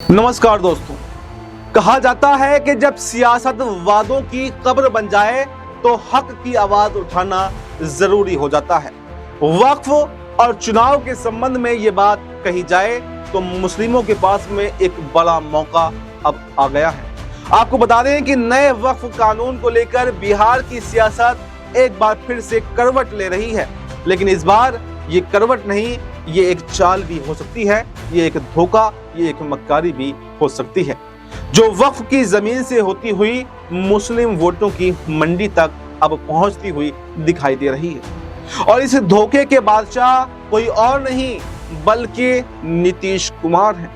नमस्कार दोस्तों। कहा जाता है कि जब सियासत वादों की कब्र बन जाए तो हक की आवाज उठाना जरूरी हो जाता है। वक्फ और चुनाव के संबंध में ये बात कही जाए तो मुस्लिमों के पास में एक बड़ा मौका अब आ गया है। आपको बता दें कि नए वक्फ कानून को लेकर बिहार की सियासत एक बार फिर से करवट ले रही है, लेकिन इस बार ये करवट नहीं, ये एक चाल भी हो सकती है, ये एक धोखा, ये एक मक्कारी भी हो सकती है, जो वक्फ की जमीन से होती हुई मुस्लिम वोटों की मंडी तक अब पहुंचती हुई दिखाई दे रही है। और इस धोखे के बादशाह कोई और नहीं बल्कि नीतीश कुमार है।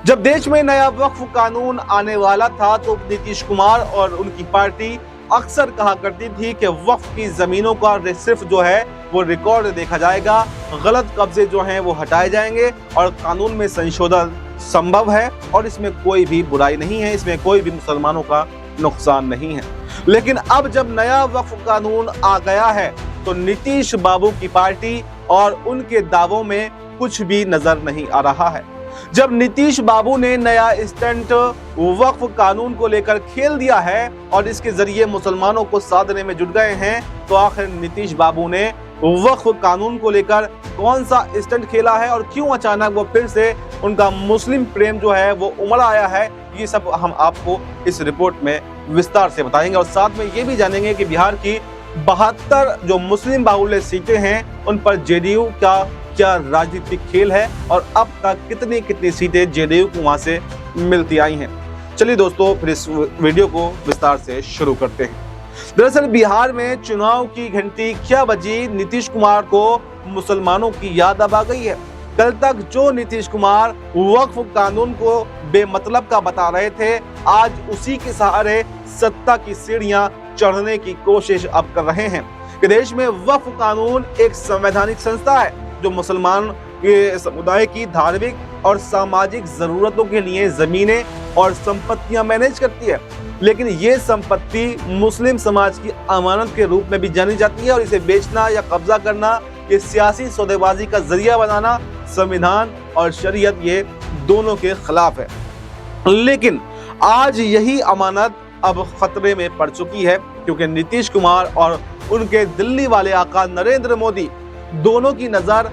जब देश में नया वक्फ कानून आने वाला था तो नीतीश कुमार और उनकी पार्टी अक्सर कहा करती थी कि वक्फ की जमीनों का सिर्फ जो है वो रिकॉर्ड देखा जाएगा, गलत कब्जे जो हैं वो हटाए जाएंगे और कानून में संशोधन संभव है और इसमें कोई भी बुराई नहीं है, इसमें कोई भी मुसलमानों का नुकसान नहीं है। लेकिन अब जब नया वक्फ कानून आ गया है तो नीतीश बाबू की पार्टी और उनके दावों में कुछ भी नजर नहीं आ रहा है। जब नीतीश बाबू ने नया स्टंट वक्फ कानून को लेकर खेल दिया है और इसके जरिए मुसलमानों को साधने में जुट गए हैं, तो आखिर नीतीश बाबू ने वक्फ कानून को लेकर कौन सा स्टंट खेला है और क्यों अचानक वो फिर से उनका मुस्लिम प्रेम जो है वो उमड़ आया है, ये सब हम आपको इस रिपोर्ट में विस्तार से बताएंगे। और साथ में ये भी जानेंगे कि बिहार की 72 जो मुस्लिम बाहुल्य सीटें हैं उन पर जेडीयू का क्या राजनीतिक खेल है और अब तक कितनी सीटें जेडीयू को वहां से मिलती आई हैं। चलिए दोस्तों, फिर इस वीडियो को विस्तार से शुरू करते हैं। दरअसल बिहार में चुनाव की घंटी क्या बजी, नीतीश कुमार को मुसलमानों की याद अब आ गई है। कल तक जो नीतीश कुमार वक्फ कानून को बेमतलब का बता रहे थे, आज उसी के सहारे सत्ता की सीढ़ियां चढ़ने की कोशिश अब कर रहे हैं। कि देश में वक्फ कानून एक संवैधानिक संस्था है जो मुसलमान के समुदाय की धार्मिक और सामाजिक जरूरतों के लिए जमीनें और संपत्तियां मैनेज करती है। लेकिन ये संपत्ति मुस्लिम समाज की अमानत के रूप में भी जानी जाती है और इसे बेचना या कब्जा करना, ये सियासी सौदेबाजी का जरिया बनाना संविधान और शरीयत ये दोनों के खिलाफ है। लेकिन आज यही अमानत अब खतरे में पड़ चुकी है, क्योंकि नीतीश कुमार और उनके दिल्ली वाले आका नरेंद्र मोदी दोनों की नजर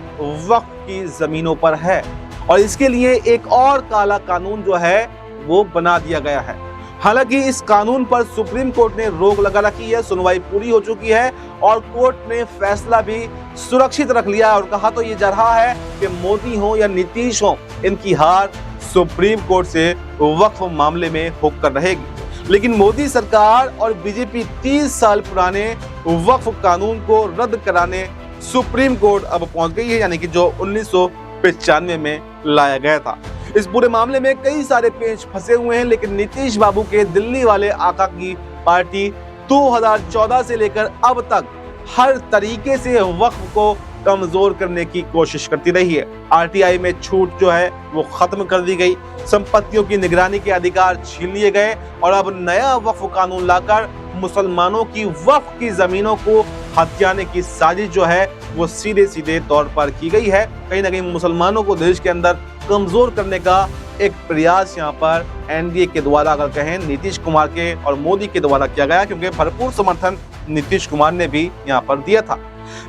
वक्फ की जमीनों पर है और इसके लिए एक और काला कानून जो है वो बना दिया गया है। हालांकि इस कानून पर सुप्रीम कोर्ट ने रोक लगा रखी है, सुनवाई पूरी हो चुकी है और कोर्ट ने फैसला भी सुरक्षित रख लिया और कहा तो ये जा रहा है कि मोदी हो या नीतीश हो, इनकी हार सुप्रीम कोर्ट से वक्फ मामले में होकर रहेगी। लेकिन मोदी सरकार और बीजेपी 30 साल पुराने वक्फ कानून को रद्द कराने सुप्रीम कोर्ट अब पहुंच गई है, यानी कि जो 1995 में लाया गया था। इस पूरे मामले में कई सारे पेच फंसे हुए हैं, लेकिन नीतीश बाबू के दिल्ली वाले आका की पार्टी 2014 से लेकर अब तक हर तरीके से वक्फ को कमजोर करने की कोशिश करती रही है। आरटीआई में छूट जो है वो खत्म कर दी गई, संपत्तियों की निगरानी के अधिकार छीन लिए गए और अब नया वक्फ कानून लाकर मुसलमानों की वक्फ की जमीनों को हथियाने की साजिश जो है वो सीधे तौर पर की गई है। कहीं ना कहीं मुसलमानों को देश के अंदर कमजोर करने का एक प्रयास यहाँ पर एनडीए के द्वारा, अगर कहें कांग्रेस कुमार के और मोदी के द्वारा किया गया, क्योंकि भरपूर समर्थन नीतीश कुमार ने भी यहाँ पर दिया था।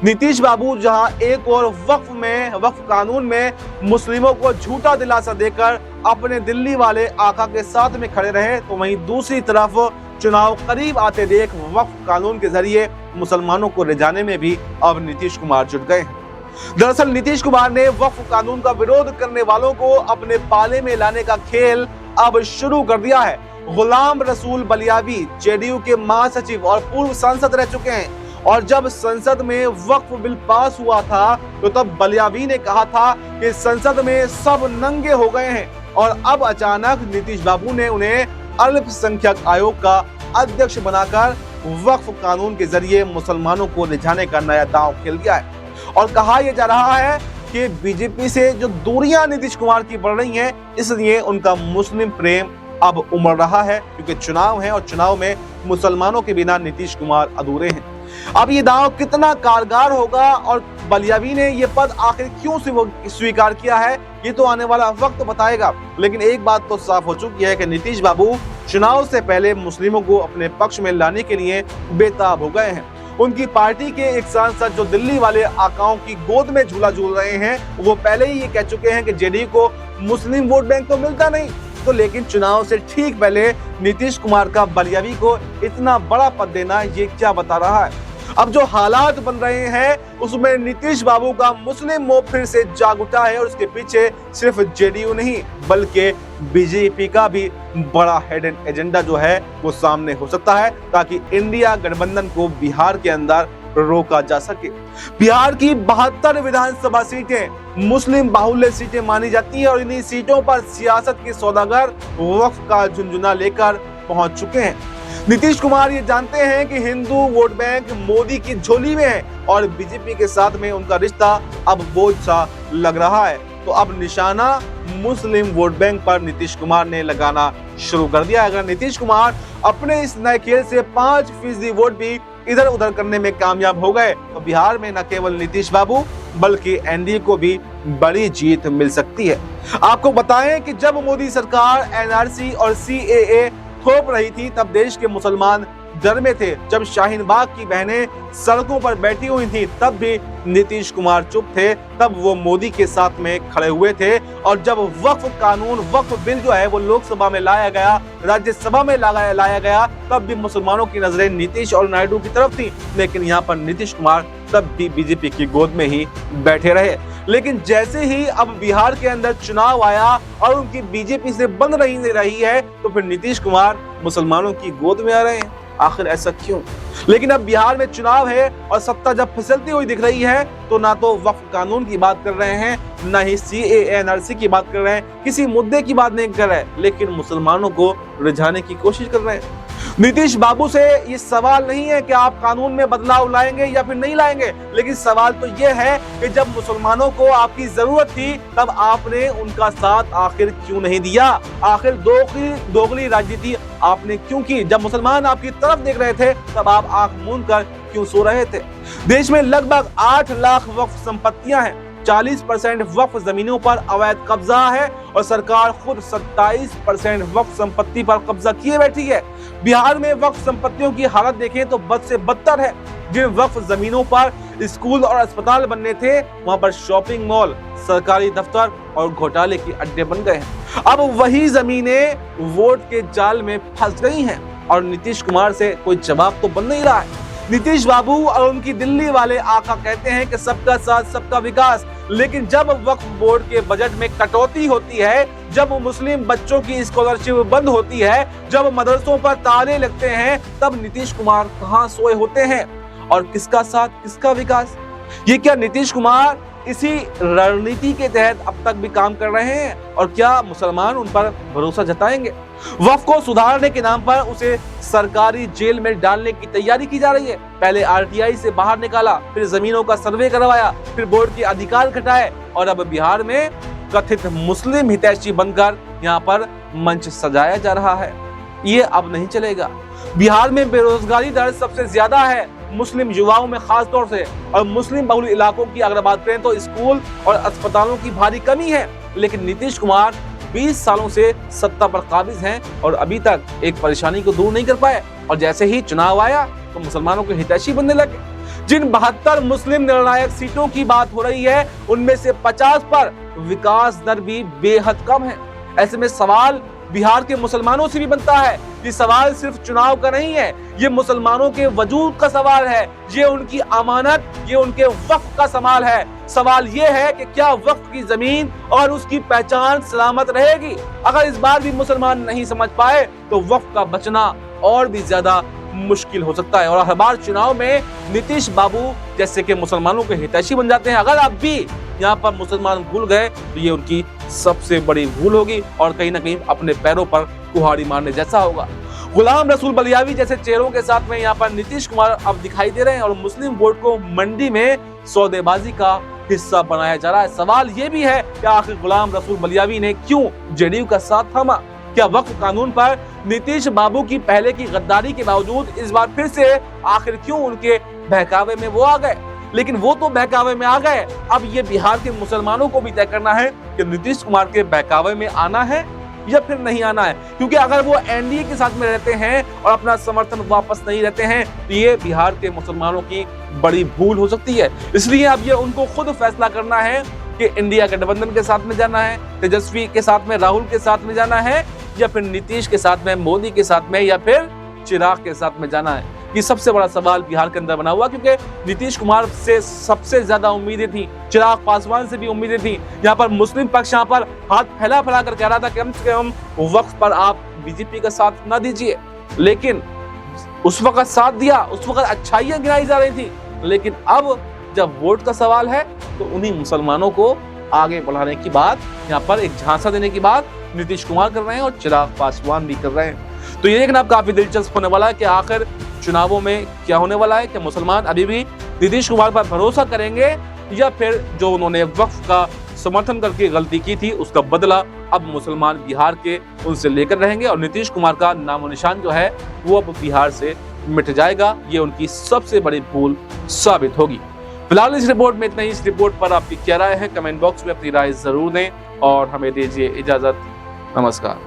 नीतीश बाबू जहां एक और वक्फ कानून में मुस्लिमों को झूठा दिलासा देकर अपने दिल्ली वाले आका के साथ में खड़े रहे, तो वहीं दूसरी तरफ चुनाव करीब आते देख वक्फ कानून के जरिए मुसलमानों को रिझाने में भी अब नीतीश कुमार जुट गए हैं। दरअसल नीतीश कुमार ने वक्फ कानून का विरोध करने वालों को अपने पाले में लाने का खेल अब शुरू कर दिया है। गुलाम रसूल बलियावी जेडीयू के महासचिव और पूर्व सांसद रह चुके हैं और जब संसद में वक्फ बिल पास हुआ था तो तब बलियावी ने कहा था कि संसद में सब नंगे हो गए हैं और अब अचानक नीतीश बाबू ने उन्हें अल्पसंख्यक आयोग का अध्यक्ष बनाकर वक्फ कानून के जरिए मुसलमानों को रिझाने का नया दांव खेल दिया है। और कहा यह जा रहा है कि बीजेपी से जो दूरियां नीतीश कुमार की बढ़ रही हैं, इसलिए उनका मुस्लिम प्रेम अब उमड़ रहा है, क्योंकि चुनाव है और चुनाव में मुसलमानों के बिना नीतीश कुमार अधूरे हैं। अब ये दांव कितना कारगर होगा और बलियावी ने ये पद आखिर क्यों स्वीकार किया है, ये तो आने वाला वक्त बताएगा। लेकिन एक बात तो साफ हो चुकी है कि नीतीश बाबू चुनाव से पहले मुस्लिमों को अपने पक्ष में लाने के लिए बेताब हो गए हैं। उनकी पार्टी के एक सांसद जो दिल्ली वाले आकाओं की गोद में झूला झूल रहे हैं, वो पहले ही ये कह चुके हैं कि जेडीयू को मुस्लिम वोट बैंक तो मिलता नहीं, तो लेकिन चुनाव से ठीक पहले नीतीश कुमार का बलियावी को इतना बड़ा पद देना ये क्या बता रहा है। अब जो हालात बन रहे हैं उसमें नीतीश बाबू का मुस्लिम मोह फिर से जाग उठा है और उसके पीछे सिर्फ जेडीयू नहीं बल्कि बीजेपी का भी बड़ा हिडन एजेंडा जो है वो सामने हो सकता है, ताकि इंडिया गठबंधन को बिहार के अंदर रोका जा सके। बिहार की 72 विधानसभा सीटें मुस्लिम बाहुल्य सीटें मानी जाती है और इन्हीं सीटों पर सियासत के सौदागर वक्फ का झुनझुना लेकर पहुंच चुके हैं। नीतीश कुमार ये जानते हैं कि हिंदू वोट बैंक मोदी की झोली में है और बीजेपी के साथ में उनका रिश्ता अब बोझ सा लग रहा है, तो अब निशाना मुस्लिम वोट बैंक पर नीतीश कुमार ने लगाना शुरू कर दिया। अगर नीतीश कुमार अपने इस नए खेल से 5% वोट भी इधर उधर करने में कामयाब हो गए तो बिहार में न केवल नीतीश बाबू बल्कि एनडीए को भी बड़ी जीत मिल सकती है। आपको बताएं कि जब मोदी सरकार एनआरसी और सीएए थोप रही थी तब देश के मुसलमान डर में थे। जब शाहीन बाग की बहनें सड़कों पर बैठी हुई थी तब भी नीतीश कुमार चुप थे, तब वो मोदी के साथ में खड़े हुए थे। और जब वक्फ कानून वक्फ बिल जो है वो लोकसभा में लाया गया, राज्यसभा में लाया गया, तब भी मुसलमानों की नजरें नीतीश और नायडू की तरफ थी, लेकिन यहाँ पर नीतीश कुमार तब भी बीजेपी की गोद में ही बैठे रहे। लेकिन जैसे ही अब बिहार के अंदर चुनाव आया और उनकी बीजेपी से बन रही है तो फिर नीतीश कुमार मुसलमानों की गोद में आ रहे हैं। आखिर ऐसा क्यों? लेकिन अब बिहार में चुनाव है और सत्ता जब फिसलती हुई दिख रही है तो ना तो वक्फ कानून की बात कर रहे हैं, ना ही सीएए एनआरसी की बात कर रहे हैं, किसी मुद्दे की बात नहीं कर रहे, लेकिन मुसलमानों को रिझाने की कोशिश कर रहे हैं। नीतीश बाबू से ये सवाल नहीं है कि आप कानून में बदलाव लाएंगे या फिर नहीं लाएंगे, लेकिन सवाल तो ये है कि जब मुसलमानों को आपकी जरूरत थी तब आपने उनका साथ आखिर क्यों नहीं दिया? आखिर दोगली राजनीति आपने क्यों की? जब मुसलमान आपकी तरफ देख रहे थे तब आप आंख मूंद कर क्यों सो रहे थे? देश में लगभग 8 लाख वक्फ संपत्तियां हैं, 40% वक्फ जमीनों पर अवैध कब्जा है और सरकार खुद 27% वक्फ संपत्ति पर कब्जा किए बैठी है। बिहार में वक्फ संपत्तियों की हालत देखें तो बद से बदतर है। जिन वक्फ जमीनों पर स्कूल और अस्पताल बनने थे वहां पर शॉपिंग मॉल, सरकारी दफ्तर और घोटाले के अड्डे बन गए हैं। अब वही जमीनें वोट के जाल में फंस गई हैं और नीतीश कुमार से कोई जवाब तो बन नहीं रहा है। नीतीश बाबू और उनकी दिल्ली वाले आका कहते हैं कि सबका साथ सबका विकास, लेकिन जब वक्फ बोर्ड के बजट में कटौती होती है, जब मुस्लिम बच्चों की स्कॉलरशिप बंद होती है, जब मदरसों पर ताले लगते हैं, तब नीतीश कुमार कहां सोए होते हैं? और किसका साथ किसका विकास? ये क्या नीतीश कुमार इसी रणनीति के तहत अब तक भी काम कर रहे हैं और क्या मुसलमान उन पर भरोसा जताएंगे? वक्फ को सुधारने के नाम पर उसे सरकारी जेल में डालने की तैयारी की जा रही है। पहले आरटीआई से बाहर निकाला, फिर जमीनों का सर्वे करवाया, फिर बोर्ड के अधिकार घटाए और अब बिहार में कथित मुस्लिम हितैषी बनकर यहाँ पर मंच सजाया जा रहा है। ये अब नहीं चलेगा। बिहार में बेरोजगारी दर सबसे ज्यादा है, मुस्लिम युवाओं में खास तौर से, और मुस्लिम बहुल इलाकों की अगर बात करें तो स्कूल और अस्पतालों की भारी कमी है। लेकिन नीतीश कुमार 20 सालों से सत्ता पर काबिज हैं और अभी तक एक परेशानी को दूर नहीं कर पाए, और जैसे ही चुनाव आया तो मुसलमानों के हितैषी बनने लगे। जिन 72 मुस्लिम निर्णायक सीटों की बात हो रही है उनमें से 50 पर विकास दर भी बेहद कम है। ऐसे में सवाल बिहार के मुसलमानों से भी बनता है। ये सवाल सिर्फ चुनाव का नहीं है, ये मुसलमानों के वजूद का सवाल है, ये उनकी अमानत, ये उनके वक्फ का सवाल है। सवाल ये है कि क्या वक्फ की जमीन और उसकी पहचान सलामत रहेगी? अगर इस बार भी मुसलमान नहीं समझ पाए तो वक्फ का बचना और भी ज्यादा मुश्किल हो सकता है। और हर बार चुनाव में नीतीश बाबू जैसे कि मुसलमानों के हितैषी बन जाते हैं। अगर अब भी यहाँ पर मुसलमान भूल गए तो ये उनकी सबसे बड़ी भूल होगी और कहीं ना कहीं अपने पैरों पर कुल्हाड़ी मारने जैसा होगा। गुलाम रसूल बलियावी जैसे चेहरों के साथ में यहाँ पर नीतीश कुमार अब दिखाई दे रहे हैं और मुस्लिम वोट को मंडी में सौदेबाजी का हिस्सा बनाया जा रहा है। सवाल ये भी है कि आखिर गुलाम रसूल बलियावी ने क्यों जेडीयू का साथ थामा? क्या वक्फ कानून पर नीतीश बाबू की पहले की गद्दारी के बावजूद इस बार फिर से आखिर क्यों उनके बहकावे में वो आ गए? लेकिन वो तो बहकावे में आ गए। अब ये बिहार के मुसलमानों को भी तय करना है कि नीतीश कुमार के बहकावे में आना है या फिर नहीं आना है, क्योंकि अगर वो एनडीए के साथ में रहते हैं और अपना समर्थन वापस नहीं रहते हैं तो ये बिहार के मुसलमानों की बड़ी भूल हो सकती है। इसलिए अब ये उनको खुद फैसला करना है कि इंडिया गठबंधन के साथ में जाना है, तेजस्वी के साथ में, राहुल के साथ में जाना है, या फिर नीतीश के साथ में, मोदी के साथ में, या फिर चिराग के साथ में जाना है। ये सबसे बड़ा सवाल बिहार के अंदर बना हुआ, क्योंकि नीतीश कुमार से सबसे ज्यादा उम्मीदें थी, चिराग पासवान से भी उम्मीदें थी। यहाँ पर मुस्लिम पक्ष यहाँ पर हाथ फैला फैला कर कह रहा था कि कम से कम वक्फ पर आप बीजेपी का साथ ना दीजिए, लेकिन उस वक्त साथ दिया, उस वक्त अच्छाइयां गिनाई जा रही थी। लेकिन अब जब वोट का सवाल है तो उन्हीं मुसलमानों को आगे बढ़ाने की बात, यहाँ पर एक झांसा देने की बात नीतीश कुमार कर रहे हैं और चिराग पासवान भी कर रहे हैं। तो ये देखना अब काफी दिलचस्प होने वाला है कि आखिर चुनावों में क्या होने वाला है, कि मुसलमान अभी भी नीतीश कुमार पर भरोसा करेंगे या फिर जो उन्होंने वक्फ का समर्थन करके गलती की थी उसका बदला अब मुसलमान बिहार के उनसे लेकर रहेंगे और नीतीश कुमार का नामो निशान जो है वो अब बिहार से मिट जाएगा। ये उनकी सबसे बड़ी भूल साबित होगी। फिलहाल इस रिपोर्ट में इतना ही। इस रिपोर्ट पर आपकी क्या राय है, कमेंट बॉक्स में अपनी राय जरूर दें और हमें दीजिए इजाजत। नमस्कार।